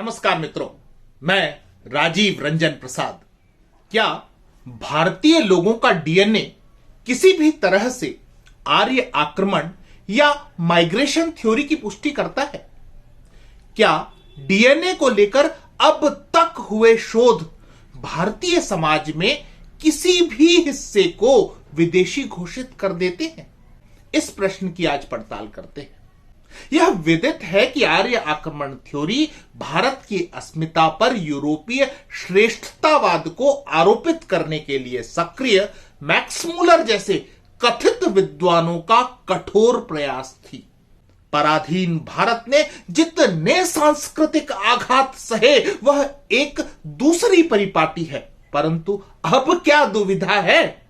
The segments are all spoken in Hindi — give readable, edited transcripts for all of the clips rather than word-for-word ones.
नमस्कार मित्रों, मैं राजीव रंजन प्रसाद। क्या भारतीय लोगों का डीएनए किसी भी तरह से आर्य आक्रमण या माइग्रेशन थ्योरी की पुष्टि करता है? क्या डीएनए को लेकर अब तक हुए शोध भारतीय समाज में किसी भी हिस्से को विदेशी घोषित कर देते हैं? इस प्रश्न की आज पड़ताल करते हैं। यह विदित है कि आर्य आक्रमण थ्योरी भारत की अस्मिता पर यूरोपीय श्रेष्ठतावाद को आरोपित करने के लिए सक्रिय मैक्स मूलर जैसे कथित विद्वानों का कठोर प्रयास थी। पराधीन भारत ने जितने सांस्कृतिक आघात सहे वह एक दूसरी परिपाटी है, परंतु अब क्या दुविधा है?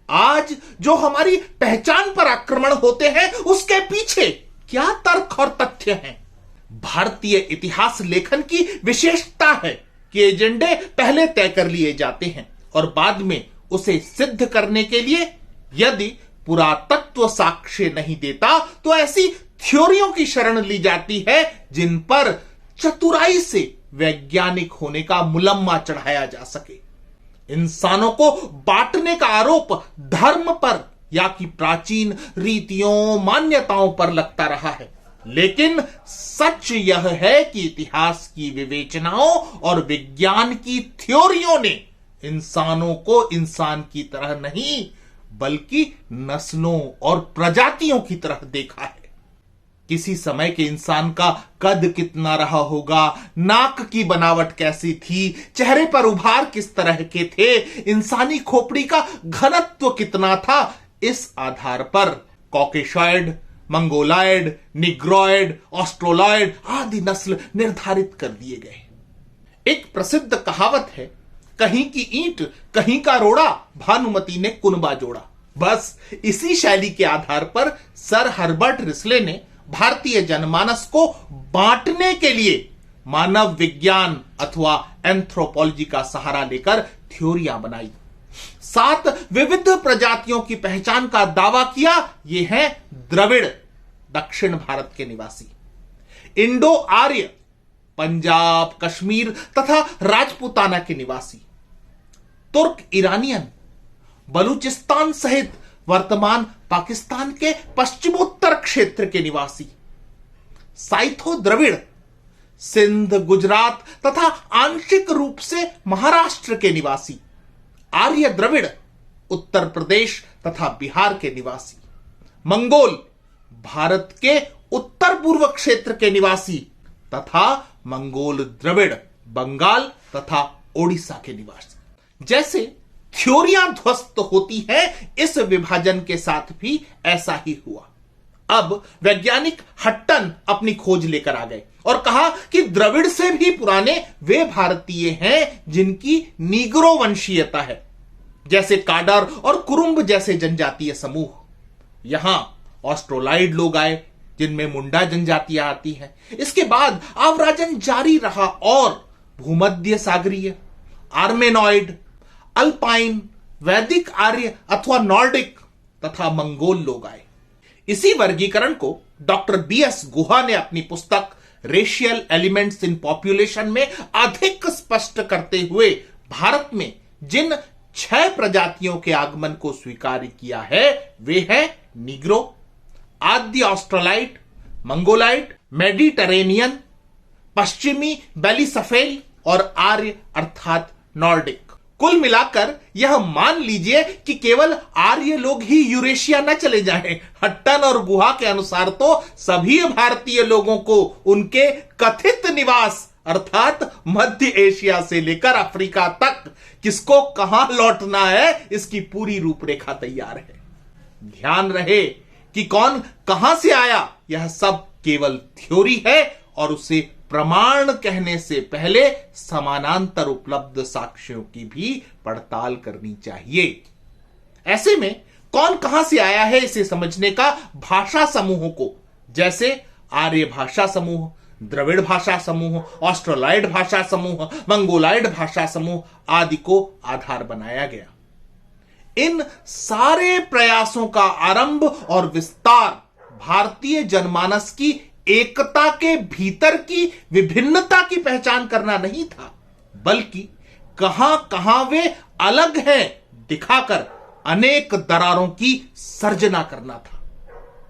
आज जो हमारी पहचान पर आक्रमण होते हैं उसके पीछे क्या तर्क और तथ्य हैं? भारतीय इतिहास लेखन की विशेषता है कि एजेंडे पहले तय कर लिए जाते हैं और बाद में उसे सिद्ध करने के लिए यदि पुरातत्व साक्ष्य नहीं देता तो ऐसी थ्योरियों की शरण ली जाती है जिन पर चतुराई से वैज्ञानिक होने का मुलम्मा चढ़ाया जा सके। इंसानों को बांटने का आरोप धर्म पर या कि प्राचीन रीतियों मान्यताओं पर लगता रहा है, लेकिन सच यह है कि इतिहास की विवेचनाओं और विज्ञान की थ्योरियों ने इंसानों को इंसान की तरह नहीं बल्कि नस्लों और प्रजातियों की तरह देखा है। किसी समय के इंसान का कद कितना रहा होगा, नाक की बनावट कैसी थी, चेहरे पर उभार किस तरह के थे, इंसानी खोपड़ी का घनत्व कितना था, इस आधार पर कॉकेशॉइड, मंगोलॉइड, निग्रोइड, ऑस्ट्रोलॉइड आदि नस्ल निर्धारित कर दिए गए। एक प्रसिद्ध कहावत है, कहीं की ईंट कहीं का रोड़ा, भानुमति ने कुनबा जोड़ा। बस इसी शैली के आधार पर सर हर्बर्ट रिस्ले ने भारतीय जनमानस को बांटने के लिए मानव विज्ञान अथवा एंथ्रोपोलॉजी का सहारा लेकर थ्योरियां बनाई। 7 विविध प्रजातियों की पहचान का दावा किया। ये हैं द्रविड़, दक्षिण भारत के निवासी; इंडो आर्य, पंजाब, कश्मीर तथा राजपूताना के निवासी; तुर्क ईरानियन, बलूचिस्तान सहित वर्तमान पाकिस्तान के पश्चिमोत्तर क्षेत्र के निवासी; साइथो द्रविड़, सिंध, गुजरात तथा आंशिक रूप से महाराष्ट्र के निवासी; आर्य द्रविड़, उत्तर प्रदेश तथा बिहार के निवासी; मंगोल, भारत के उत्तर पूर्व क्षेत्र के निवासी तथा मंगोल द्रविड़, बंगाल तथा ओडिशा के निवासी। जैसे थ्योरियां ध्वस्त होती हैं, इस विभाजन के साथ भी ऐसा ही हुआ। अब वैज्ञानिक हट्टन अपनी खोज लेकर आ गए और कहा कि द्रविड़ से भी पुराने वे भारतीय हैं जिनकी नीग्रो वंशीयता है, जैसे काडर और कुरुम्ब जैसे जनजातीय समूह। यहां ऑस्ट्रोलाइड लोग आए जिनमें मुंडा जनजातियां आती हैं। इसके बाद आव्राजन जारी रहा और भूमध्य सागरीय, आर्मेनॉइड, अल्पाइन, वैदिक आर्य अथवा नॉर्डिक तथा मंगोल लोग आए। इसी वर्गीकरण को डॉक्टर बीएस गुहा ने अपनी पुस्तक रेशियल एलिमेंट्स इन पॉपुलेशन में अधिक स्पष्ट करते हुए भारत में जिन 6 प्रजातियों के आगमन को स्वीकार किया है वे हैं नीग्रो, आद्य ऑस्ट्रोलाइट, मंगोलाइट, मेडिटरेनियन, पश्चिमी बेलीसफेल और आर्य अर्थात नॉर्डिक। कुल मिलाकर यह मान लीजिए कि केवल आर्य लोग ही यूरेशिया न चले जाएं। हट्टन और गुहा के अनुसार तो सभी भारतीय लोगों को उनके कथित निवास अर्थात मध्य एशिया से लेकर अफ्रीका तक किसको कहां लौटना है इसकी पूरी रूपरेखा तैयार है। ध्यान रहे कि कौन कहां से आया यह सब केवल थ्योरी है और उसे प्रमाण कहने से पहले समानांतर उपलब्ध साक्ष्यों की भी पड़ताल करनी चाहिए। ऐसे में कौन कहां से आया है इसे समझने का भाषा समूहों को, जैसे आर्य भाषा समूह, द्रविड़ भाषा समूह, ऑस्ट्रोलाइड भाषा समूह, मंगोलाइड भाषा समूह आदि को आधार बनाया गया। इन सारे प्रयासों का आरंभ और विस्तार भारतीय जनमानस की एकता के भीतर की विभिन्नता की पहचान करना नहीं था, बल्कि कहां कहां वे अलग हैं दिखाकर अनेक दरारों की सर्जना करना था,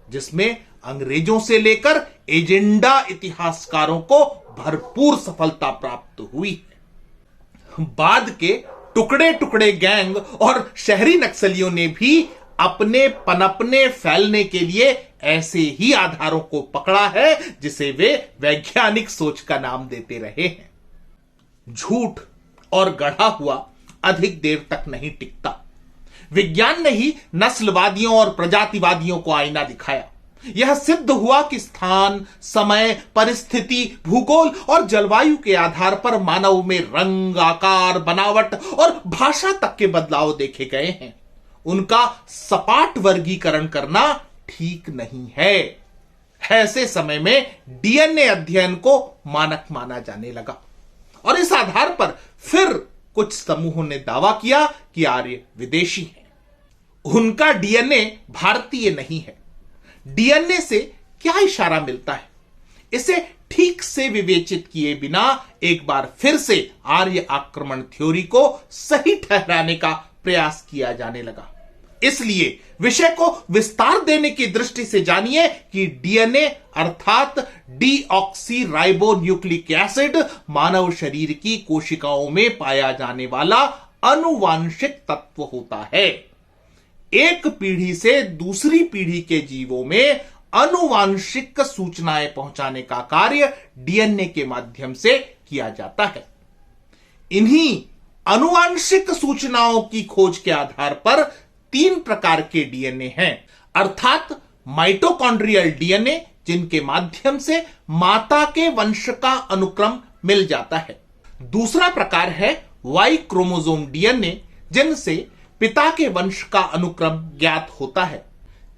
जिसमें अंग्रेजों से लेकर एजेंडा इतिहासकारों को भरपूर सफलता प्राप्त हुई है। बाद के टुकड़े टुकड़े गैंग और शहरी नक्सलियों ने भी अपने पनपने फैलने के लिए ऐसे ही आधारों को पकड़ा है, जिसे वे वैज्ञानिक सोच का नाम देते रहे हैं। झूठ और गढ़ा हुआ अधिक देर तक नहीं टिकता। विज्ञान ने ही नस्लवादियों और प्रजातिवादियों को आईना दिखाया। यह सिद्ध हुआ कि स्थान, समय, परिस्थिति, भूगोल और जलवायु के आधार पर मानव में रंग, आकार, बनावट और भाषा तक के बदलाव देखे गए हैं। उनका सपाट वर्गीकरण करना ठीक नहीं है। ऐसे समय में डीएनए अध्ययन को मानक माना जाने लगा और इस आधार पर फिर कुछ समूहों ने दावा किया कि आर्य विदेशी हैं। उनका डीएनए भारतीय नहीं है। डीएनए से क्या इशारा मिलता है, इसे ठीक से विवेचित किए बिना एक बार फिर से आर्य आक्रमण थ्योरी को सही ठहराने का प्रयास किया जाने लगा। इसलिए विषय को विस्तार देने की दृष्टि से जानिए कि डीएनए अर्थात डीऑक्सी राइबो न्यूक्लिक एसिड मानव शरीर की कोशिकाओं में पाया जाने वाला अनुवांशिक तत्व होता है। एक पीढ़ी से दूसरी पीढ़ी के जीवों में अनुवांशिक सूचनाएं पहुंचाने का कार्य डीएनए के माध्यम से किया जाता है। इन्हीं अनुवांशिक सूचनाओं की खोज के आधार पर 3 प्रकार के डीएनए हैं, अर्थात माइटोकॉन्ड्रियल डीएनए, जिनके माध्यम से माता के वंश का अनुक्रम मिल जाता है। दूसरा प्रकार है वाई क्रोमोसोम डीएनए, जिनसे पिता के वंश का अनुक्रम ज्ञात होता है।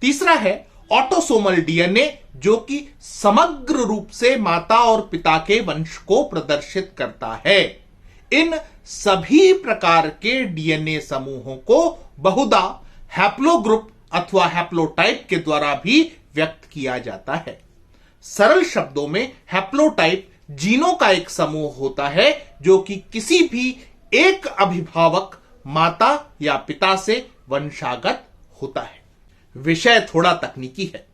तीसरा है ऑटोसोमल डीएनए, जो कि समग्र रूप से माता और पिता के वंश को प्रदर्शित करता है। इन सभी प्रकार के डीएनए समूहों को बहुधा हैप्लोग्रुप अथवा हैप्लोटाइप के द्वारा भी व्यक्त किया जाता है। सरल शब्दों में हैप्लोटाइप जीनों का एक समूह होता है जो कि किसी भी एक अभिभावक माता या पिता से वंशागत होता है। विषय थोड़ा तकनीकी है,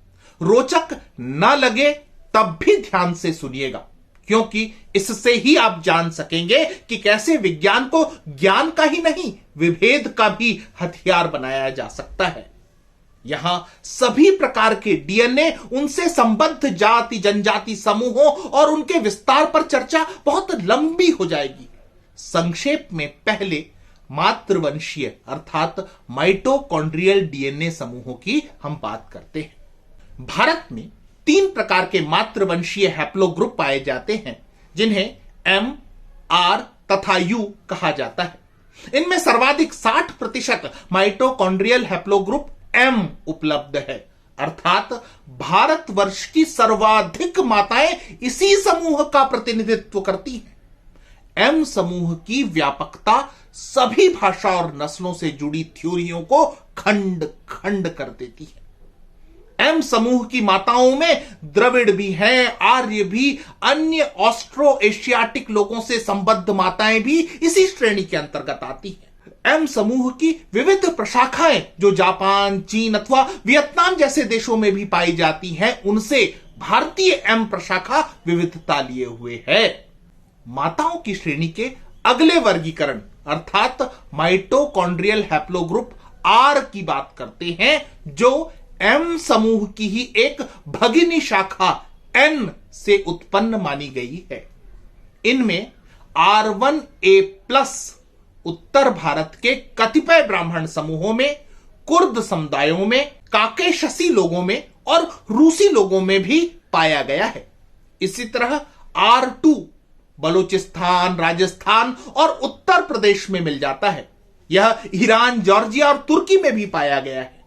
रोचक न लगे तब भी ध्यान से सुनिएगा, क्योंकि इससे ही आप जान सकेंगे कि कैसे विज्ञान को ज्ञान का ही नहीं विभेद का भी हथियार बनाया जा सकता है। यहां सभी प्रकार के डीएनए, उनसे संबद्ध जाति जनजाति समूहों और उनके विस्तार पर चर्चा बहुत लंबी हो जाएगी। संक्षेप में पहले मातृवंशीय अर्थात माइटोकॉन्ड्रियल डीएनए समूहों की हम बात करते हैं। भारत में 3 प्रकार के मातृवंशीय हैप्लोग्रुप पाए जाते हैं, जिन्हें एम, आर तथा यू कहा जाता है। इनमें सर्वाधिक 60% माइटोकॉन्ड्रियल हैप्लोग्रुप एम उपलब्ध है, अर्थात भारतवर्ष की सर्वाधिक माताएं इसी समूह का प्रतिनिधित्व करती हैं। एम समूह की व्यापकता सभी भाषा और नस्लों से जुड़ी थ्योरियों को खंड खंड कर देती है। एम समूह की माताओं में द्रविड़ भी हैं, आर्य भी, अन्य ऑस्ट्रो एशियाटिक लोगों से संबद्ध माताएं भी इसी श्रेणी के अंतर्गत आती हैं। एम समूह की विविध प्रशाखाएं जो जापान, चीन अथवा वियतनाम जैसे देशों में भी पाई जाती हैं, उनसे भारतीय एम प्रशाखा विविधता लिए हुए है। माताओं की श्रेणी के अगले वर्गीकरण अर्थात माइटोकॉन्ड्रियल हैप्लोग्रुप आर की बात करते हैं, जो एम समूह की ही एक भगिनी शाखा एन से उत्पन्न मानी गई है। इनमें R1A+ उत्तर भारत के कतिपय ब्राह्मण समूहों में, कुर्द समुदायों में, काकेशसी लोगों में और रूसी लोगों में भी पाया गया है। इसी तरह R2 बलूचिस्तान, राजस्थान और उत्तर प्रदेश में मिल जाता है। यह ईरान, जॉर्जिया और तुर्की में भी पाया गया है।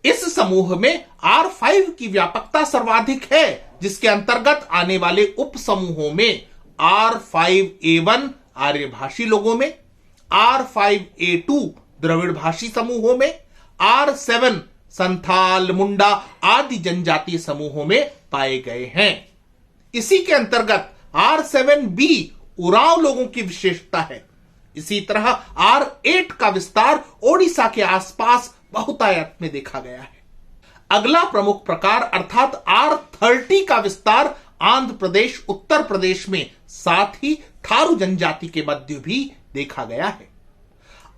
इस समूह में R5 की व्यापकता सर्वाधिक है, जिसके अंतर्गत आने वाले उप समूहों में R5A1 आर्यभाषी लोगों में, R5A2 द्रविड़ भाषी समूहों में, R7 संथाल, मुंडा आदि जनजातीय समूहों में पाए गए हैं। इसी के अंतर्गत R7B उरांव लोगों की विशेषता है। इसी तरह R8 का विस्तार ओडिशा के आसपास बहुतायत में देखा गया है। अगला प्रमुख प्रकार अर्थात R30 का विस्तार आंध्र प्रदेश, उत्तर प्रदेश में, साथ ही थारू जनजाति के मध्य भी देखा गया है।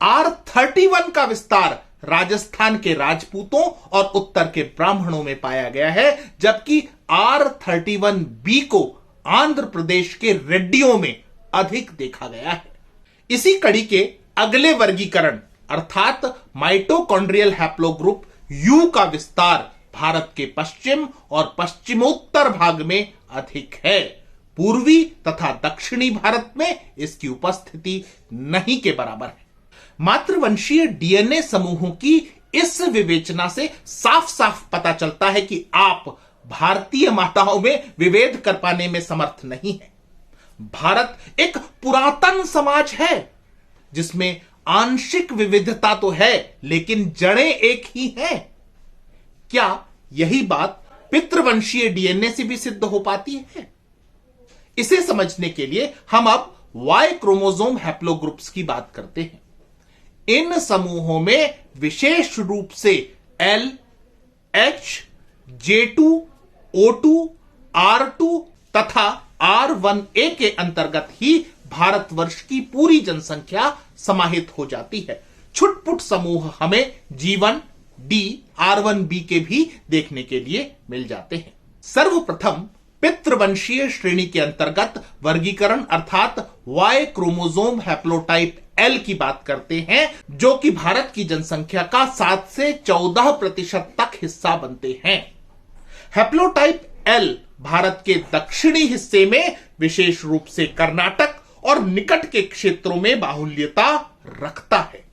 R31 का विस्तार राजस्थान के राजपूतों और उत्तर के ब्राह्मणों में पाया गया है, जबकि R31B को आंध्र प्रदेश के रेड्डियों में अधिक देखा गया है। इसी कड़ी के अगले वर्गीकरण अर्थात माइटोकॉन्ड्रियल हैप्लोग्रुप U का विस्तार भारत के पश्चिम और पश्चिमोत्तर भाग में अधिक है। पूर्वी तथा दक्षिणी भारत में इसकी उपस्थिति नहीं के बराबर है। मातृवंशीय डीएनए समूहों की इस विवेचना से साफ साफ पता चलता है कि आप भारतीय माताओं में विभेद कर पाने में समर्थ नहीं है। भारत एक पुरातन समाज है जिसमें आंशिक विविधता तो है, लेकिन जड़ें एक ही हैं। क्या यही बात पितृवंशीय डीएनए से भी सिद्ध हो पाती है? इसे समझने के लिए हम अब Y क्रोमोसोम हैप्लोग्रुप्स की बात करते हैं। इन समूहों में विशेष रूप से L, H, J2, O2, R2 तथा R1A के अंतर्गत ही भारतवर्ष की पूरी जनसंख्या समाहित हो जाती है। छुटपुट समूह हमें G1, D, R1B के भी देखने के लिए मिल जाते हैं। सर्वप्रथम पितृवंशीय श्रेणी के अंतर्गत वर्गीकरण अर्थात Y क्रोमोसोम हैप्लोटाइप L की बात करते हैं, जो कि भारत की जनसंख्या का 7 से 14% तक हिस्सा बनते हैं। हैप्लोटाइप L भारत के दक्षिणी हिस्से में विशेष रूप से कर्नाटक और निकट के क्षेत्रों में बाहुल्यता रखता है।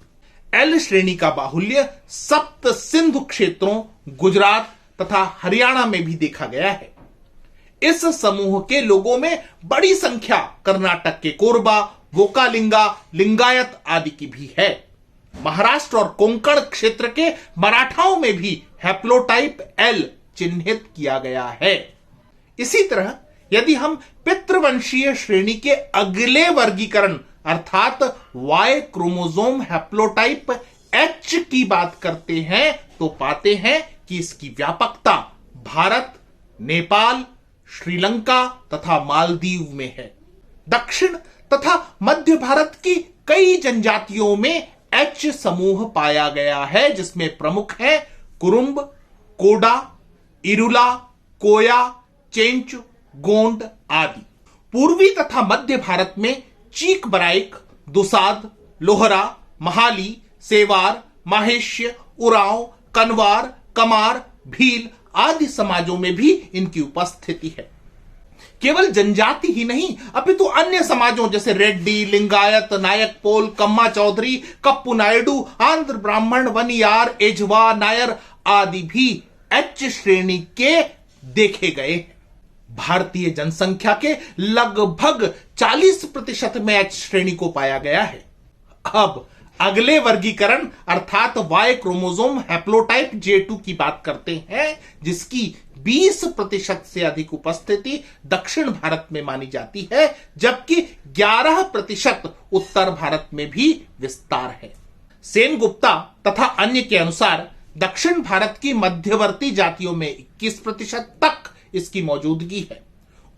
L श्रेणी का बाहुल्य सप्त सिंधु क्षेत्रों, गुजरात तथा हरियाणा में भी देखा गया है। इस समूह के लोगों में बड़ी संख्या कर्नाटक के कोरबा, वोकालिंगा, लिंगायत आदि की भी है। महाराष्ट्र और कोंकण क्षेत्र के मराठाओं में भी हैप्लोटाइप L चिन्हित किया गया है। इसी तरह यदि हम पितृवंशीय श्रेणी के अगले वर्गीकरण अर्थात Y क्रोमोसोम हैप्लोटाइप H की बात करते हैं तो पाते हैं कि इसकी व्यापकता भारत, नेपाल, श्रीलंका तथा मालदीव में है। दक्षिण तथा मध्य भारत की कई जनजातियों में H समूह पाया गया है, जिसमें प्रमुख है कुरुम्ब, कोडा, इरुला, कोया, चेंच, गोंड आदि। पूर्वी तथा मध्य भारत में चीक बराइक, दुसाद, लोहरा, महाली, सेवार, माहेश्य, उरांव, कनवार, कमार, भील आदि समाजों में भी इनकी उपस्थिति है। केवल जनजाति ही नहीं अपितु अन्य समाजों जैसे रेड्डी, लिंगायत, नायक पोल, कम्मा चौधरी, कप्पू नायडू, आंध्र ब्राह्मण, वनियार, एझवा, नायर आदि भी H श्रेणी के देखे गए। भारतीय जनसंख्या के लगभग 40% में H श्रेणी को पाया गया है। अब अगले वर्गीकरण अर्थात Y क्रोमोसोम हैप्लोटाइप J2 की बात करते हैं, जिसकी 20% से अधिक उपस्थिति दक्षिण भारत में मानी जाती है, जबकि 11% उत्तर भारत में भी विस्तार है। सेनगुप्ता तथा अन्य के अनुसार दक्षिण भारत की मध्यवर्ती जातियों में 21% तक इसकी मौजूदगी है।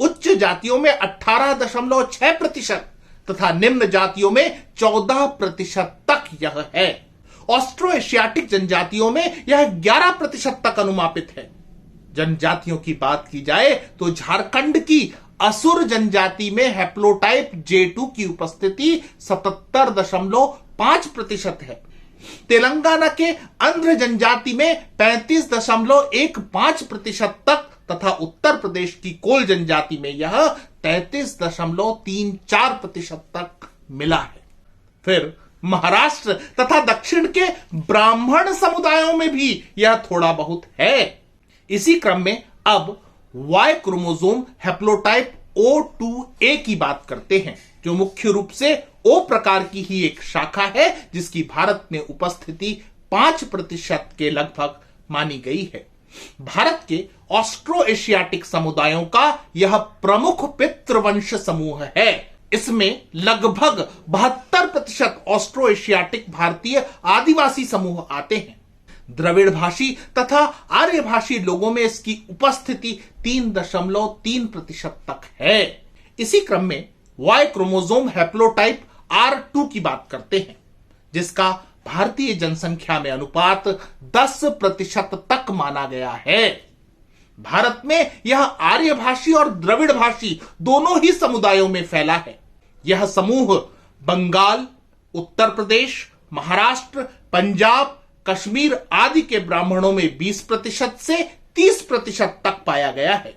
उच्च जातियों में 18.6% तथा निम्न जातियों में 14% तक यह है। ऑस्ट्रो एशियाटिक जनजातियों में यह 11% तक अनुमापित है। जनजातियों की बात की जाए तो झारखंड की असुर जनजाति में हैप्लोटाइप J2 की उपस्थिति 77.5% है। तेलंगाना के आंध्र जनजाति में 35.15% तक तथा उत्तर प्रदेश की कोल जनजाति में यह 33.34% तक मिला है। फिर महाराष्ट्र तथा दक्षिण के ब्राह्मण समुदायों में भी यह थोड़ा बहुत है। इसी क्रम में अब Y क्रोमोसोम हैप्लोटाइप O2A की बात करते हैं, जो मुख्य रूप से O प्रकार की ही एक शाखा है, जिसकी भारत में उपस्थिति 5% के लगभग मानी गई है। भारत के ऑस्ट्रो एशियाटिक समुदायों का यह प्रमुख पितृवंश समूह है। इसमें लगभग 72% ऑस्ट्रो एशियाटिक भारतीय आदिवासी समूह आते हैं। द्रविड़ भाषी तथा आर्य भाषी लोगों में इसकी उपस्थिति 3.3% तक है। इसी क्रम में वाई क्रोमोसोम हैप्लोटाइप R2 की बात करते हैं, जिसका भारतीय जनसंख्या में अनुपात 10% तक माना गया है। भारत में यह आर्य भाषी और द्रविड़ भाषी दोनों ही समुदायों में फैला है। यह समूह बंगाल, उत्तर प्रदेश, महाराष्ट्र, पंजाब, कश्मीर आदि के ब्राह्मणों में 20% से 30% तक पाया गया है।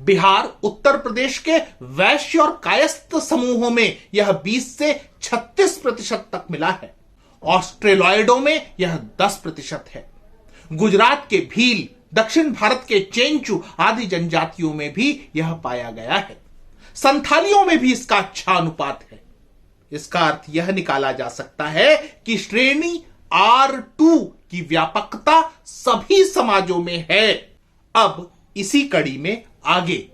बिहार, उत्तर प्रदेश के वैश्य और कायस्थ समूहों में यह 20 से 36% तक मिला है। ऑस्ट्रेलॉयडों में यह 10% है। गुजरात के भील, दक्षिण भारत के चेंचू आदि जनजातियों में भी यह पाया गया है। संथालियों में भी इसका अच्छा अनुपात है। इसका अर्थ यह निकाला जा सकता है कि श्रेणी R2 की व्यापकता सभी समाजों में है। अब इसी कड़ी में आगे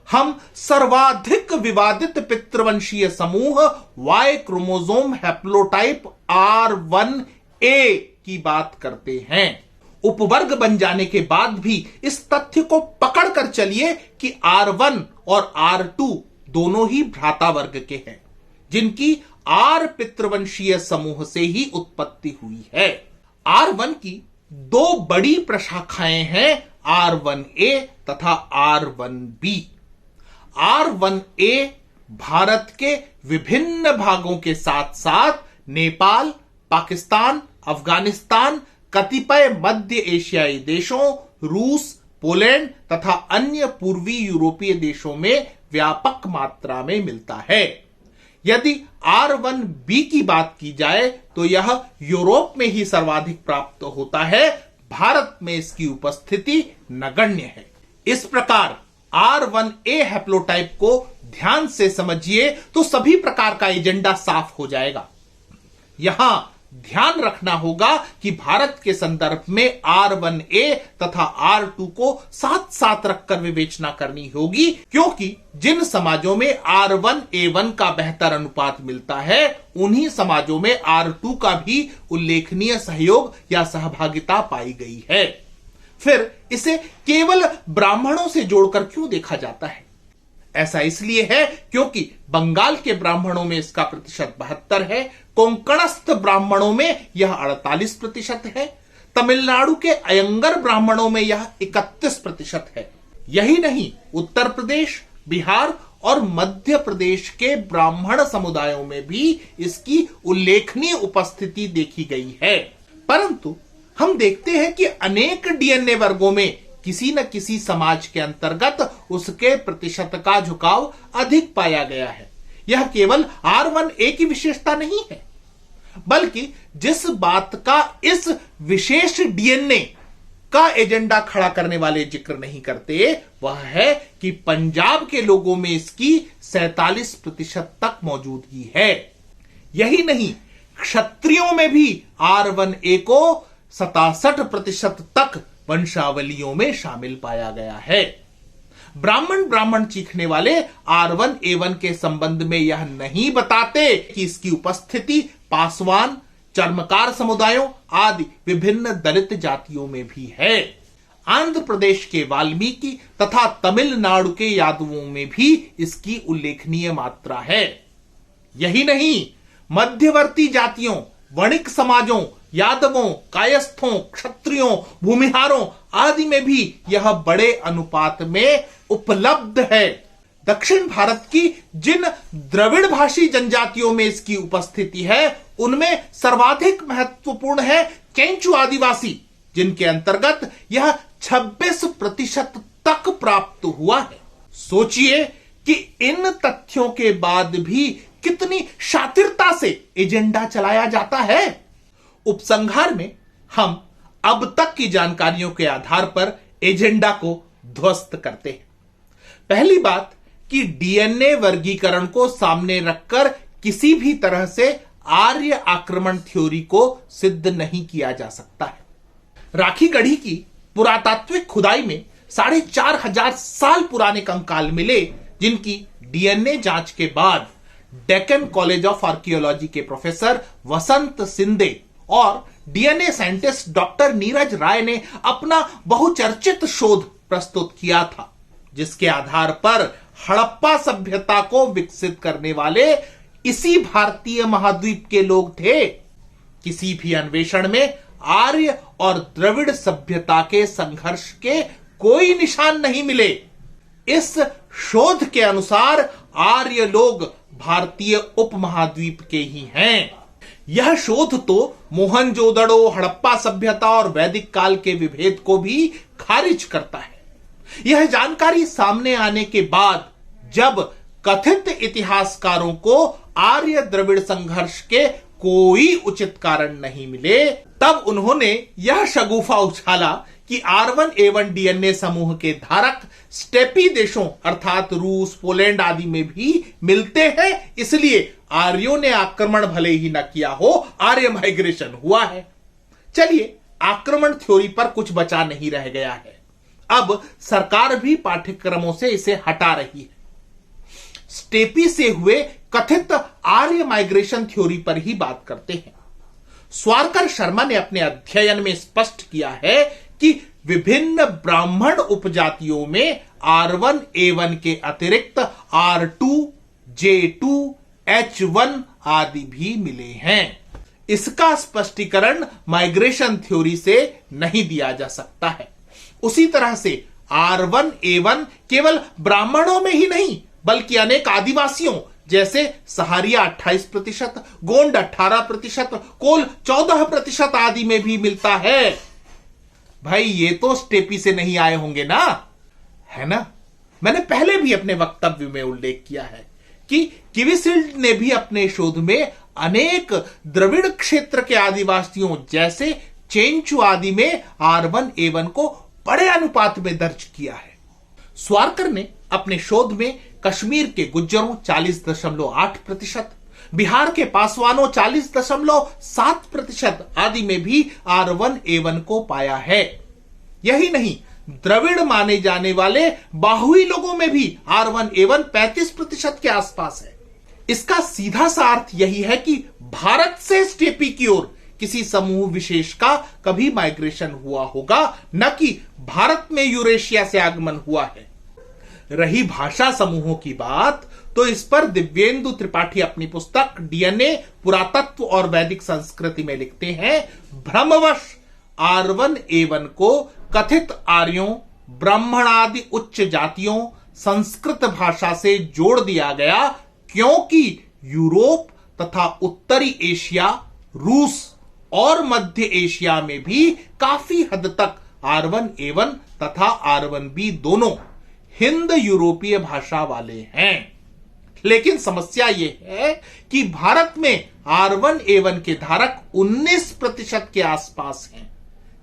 हम सर्वाधिक विवादित पितृवंशीय समूह वाई क्रोमोसोम हैप्लोटाइप R1A की बात करते हैं। उपवर्ग बन जाने के बाद भी इस तथ्य को पकड़कर चलिए कि R1 और R2 दोनों ही भ्राता वर्ग के हैं, जिनकी R पितृवंशीय समूह से ही उत्पत्ति हुई है। R1 की दो बड़ी प्रशाखाएं हैं, R1A तथा R1B। R1A भारत के विभिन्न भागों के साथ साथ नेपाल, पाकिस्तान, अफगानिस्तान, कतिपय मध्य एशियाई देशों, रूस, पोलैंड तथा अन्य पूर्वी यूरोपीय देशों में व्यापक मात्रा में मिलता है। यदि R1B की बात की जाए तो यह यूरोप में ही सर्वाधिक प्राप्त होता है। भारत में इसकी उपस्थिति नगण्य है। इस प्रकार R1A हैप्लोटाइप को ध्यान से समझिए तो सभी प्रकार का एजेंडा साफ हो जाएगा। यहां ध्यान रखना होगा कि भारत के संदर्भ में R1A तथा R2 को साथ साथ रखकर विवेचना करनी होगी, क्योंकि जिन समाजों में R1A1 का बेहतर अनुपात मिलता है उन्हीं समाजों में R2 का भी उल्लेखनीय सहयोग या सहभागिता पाई गई है। फिर इसे केवल ब्राह्मणों से जोड़कर क्यों देखा जाता है? ऐसा इसलिए है क्योंकि बंगाल के ब्राह्मणों में इसका प्रतिशत 72 है, कोंकणस्थ ब्राह्मणों में यह 48% है, तमिलनाडु के अयंगर ब्राह्मणों में यह 31% है। यही नहीं, उत्तर प्रदेश, बिहार और मध्य प्रदेश के ब्राह्मण समुदायों में भी इसकी उल्लेखनीय उपस्थिति देखी गई है। परंतु हम देखते हैं कि अनेक डीएनए वर्गों में किसी न किसी समाज के अंतर्गत उसके प्रतिशत का झुकाव अधिक पाया गया है। यह केवल R1A की विशेषता नहीं है, बल्कि जिस बात का इस विशेष डीएनए का एजेंडा खड़ा करने वाले जिक्र नहीं करते वह है कि पंजाब के लोगों में इसकी 47% तक मौजूदगी है। यही नहीं, क्षत्रियों में भी R1A को 67% तक वंशावलियों में शामिल पाया गया है। ब्राह्मण चीखने वाले R1A1 के संबंध में यह नहीं बताते कि इसकी उपस्थिति पासवान, चर्मकार समुदायों आदि विभिन्न दलित जातियों में भी है। आंध्र प्रदेश के वाल्मीकि तथा तमिलनाडु के यादवों में भी इसकी उल्लेखनीय मात्रा है। यही नहीं, मध्यवर्ती जातियों, वणिक समाजों, यादवों, कायस्थों, क्षत्रियों, भूमिहारों आदि में भी यह बड़े अनुपात में उपलब्ध है। दक्षिण भारत की जिन द्रविड़ भाषी जनजातियों में इसकी उपस्थिति है उनमें सर्वाधिक महत्वपूर्ण है चेंचू आदिवासी, जिनके अंतर्गत यह 26% तक प्राप्त हुआ है। सोचिए कि इन तथ्यों के बाद भी कितनी शातिरता से एजेंडा चलाया जाता है। उपसंहार में हम अब तक की जानकारियों के आधार पर एजेंडा को ध्वस्त करते हैं। पहली बात कि डीएनए वर्गीकरण को सामने रखकर किसी भी तरह से आर्य आक्रमण थ्योरी को सिद्ध नहीं किया जा सकता है। राखी गढ़ी की पुरातात्विक खुदाई में 4,500 साल पुराने कंकाल मिले, जिनकी डीएनए जांच के बाद डेक्कन कॉलेज ऑफ आर्कियोलॉजी के प्रोफेसर वसंत सिंधे और डीएनए साइंटिस्ट डॉक्टर नीरज राय ने अपना बहुचर्चित शोध प्रस्तुत किया था, जिसके आधार पर हड़प्पा सभ्यता को विकसित करने वाले इसी भारतीय महाद्वीप के लोग थे। किसी भी अन्वेषण में आर्य और द्रविड़ सभ्यता के संघर्ष के कोई निशान नहीं मिले। इस शोध के अनुसार आर्य लोग भारतीय उपमहाद्वीप के ही हैं। यह शोध तो मोहनजोदड़ो, हड़प्पा सभ्यता और वैदिक काल के विभेद को भी खारिज करता है। यह जानकारी सामने आने के बाद जब कथित इतिहासकारों को आर्य द्रविड़ संघर्ष के कोई उचित कारण नहीं मिले, तब उन्होंने यह शगुफा उछाला कि R1A1 डीएनए समूह के धारक स्टेपी देशों अर्थात रूस, पोलैंड आदि में भी मिलते हैं, इसलिए आर्यों ने आक्रमण भले ही न किया हो, आर्य माइग्रेशन हुआ है। चलिए, आक्रमण थ्योरी पर कुछ बचा नहीं रह गया है। अब सरकार भी पाठ्यक्रमों से इसे हटा रही है। स्टेपी से हुए कथित आर्य माइग्रेशन थ्योरी पर ही बात करते हैं। स्वारकर शर्मा ने अपने अध्ययन में स्पष्ट किया है कि विभिन्न ब्राह्मण उपजातियों में R1A1 के अतिरिक्त R2, J2, H1 आदि भी मिले हैं। इसका स्पष्टीकरण माइग्रेशन थ्योरी से नहीं दिया जा सकता है। उसी तरह से R1A1 केवल ब्राह्मणों में ही नहीं बल्कि अनेक आदिवासियों जैसे सहारिया 28%, गोंड 18%, कोल 14% आदि में भी मिलता है। भाई ये तो स्टेपी से नहीं आए होंगे ना, है ना? मैंने पहले भी अपने वक्तव्य में उल्लेख किया है कि किविसिल्ड ने भी अपने शोध में अनेक द्रविड़ क्षेत्र के आदिवासियों जैसे चेंचू आदि में R1A1 को बड़े अनुपात में दर्ज किया है। स्वारकर ने अपने शोध में कश्मीर के गुज्जरों 40.8%, बिहार के पासवानों 40.7% आदि में भी R1A1 को पाया है। यही नहीं, द्रविड़ माने जाने वाले बाहुई लोगों में भी R1A1 35% के आसपास है। इसका सीधा सा अर्थ यही है कि भारत से स्टेपी की ओर किसी समूह विशेष का कभी माइग्रेशन हुआ होगा, न कि भारत में यूरेशिया से आगमन हुआ है। रही भाषा समूहों की बात, तो इस पर दिव्येंदु त्रिपाठी अपनी पुस्तक डीएनए पुरातत्व और वैदिक संस्कृति में लिखते हैं, भ्रमवश R1A1 को कथित आर्यों, ब्राह्मण आदि उच्च जातियों, संस्कृत भाषा से जोड़ दिया गया, क्योंकि यूरोप तथा उत्तरी एशिया, रूस और मध्य एशिया में भी काफी हद तक R1A1 तथा R1B दोनों हिंद यूरोपीय भाषा वाले हैं। लेकिन समस्या यह है कि भारत में R1A1 के धारक 19% के आसपास हैं,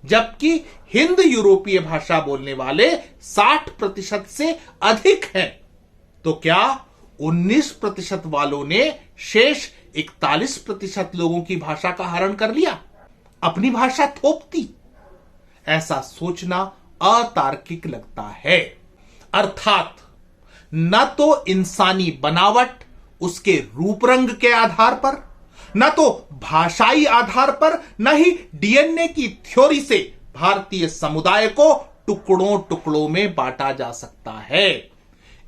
जबकि हिंद यूरोपीय भाषा बोलने वाले 60% से अधिक हैं। तो क्या 19% वालों ने शेष 41% लोगों की भाषा का हरण कर लिया, अपनी भाषा थोप दी? ऐसा सोचना अतार्किक लगता है। अर्थात न तो इंसानी बनावट, उसके रूप रंग के आधार पर, न तो भाषाई आधार पर, न ही डीएनए की थ्योरी से भारतीय समुदाय को टुकड़ों टुकड़ों में बांटा जा सकता है।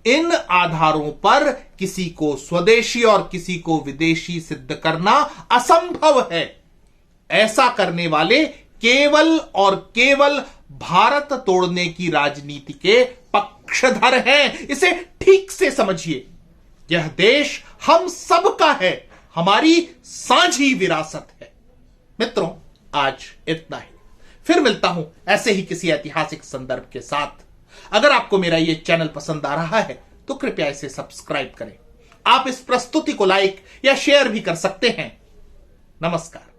इन आधारों पर किसी को स्वदेशी और किसी को विदेशी सिद्ध करना असंभव है। ऐसा करने वाले केवल और केवल भारत तोड़ने की राजनीति के पक्षधर हैं। इसे ठीक से समझिए। यह देश हम सब का है, हमारी साझी विरासत है। मित्रों, आज इतना ही। फिर मिलता हूं ऐसे ही किसी ऐतिहासिक संदर्भ के साथ। अगर आपको मेरा यह चैनल पसंद आ रहा है तो कृपया इसे सब्सक्राइब करें। आप इस प्रस्तुति को लाइक या शेयर भी कर सकते हैं। नमस्कार।